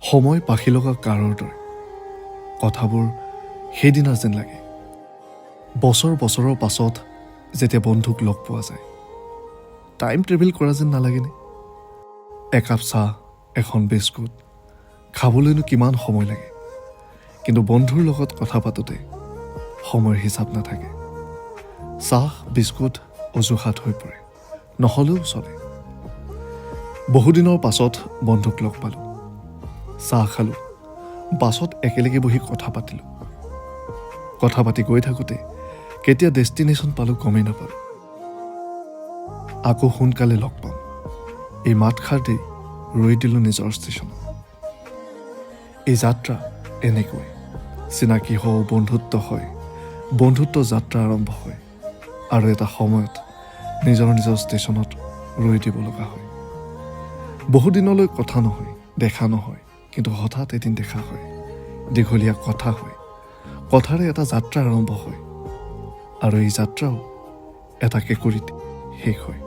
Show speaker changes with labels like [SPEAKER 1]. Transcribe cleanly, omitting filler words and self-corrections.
[SPEAKER 1] সময় পাখি লগা কাৰৰ দৰে কথাবোৰ সেইদিনা যেন লাগে। বছৰৰ পাছত যেতিয়া বন্ধুক লগ পোৱা যায়, টাইম ট্ৰেভেল কৰা যেন নালাগেনে? একাপ চাহ, এখন বিস্কুট খাবলৈনো কিমান সময় লাগে, কিন্তু বন্ধুৰ লগত কথা পাতোতে সময়ৰ হিচাপ নাথাকে। চাহ বিস্কুট অজুহাত হৈ পৰে, নহ'লেও চলে। বহুদিনৰ পাছত বন্ধুক লগ পালোঁ, চাহ খালোঁ, বাছত একেলগে বহি কথা পাতিলোঁ। কথা পাতি গৈ থাকোঁতে কেতিয়া ডেষ্টিনেশ্যন পালোঁ গমেই নাপালোঁ। আকৌ সোনকালে লগ পাম, এই মাতষাৰ দি ৰৈ দিলোঁ নিজৰ ষ্টেচনত। এই যাত্ৰা এনেকৈ চিনাকি হওঁ, বন্ধুত্ব হয়, বন্ধুত্ব যাত্ৰা আৰম্ভ হয়, আৰু এটা সময়ত নিজৰ ষ্টেচনত ৰৈ দিব লগা হয়। বহুদিনলৈ কথা নহয়, দেখা নহয়, কিন্তু হঠাৎ এদিন দেখা হয়, দীঘলীয়া কথা হয়, কথাৰে এটা যাত্ৰা আৰম্ভ হয়, আৰু এই যাত্ৰাও এটা কেঁকুৰিত শেষ হয়।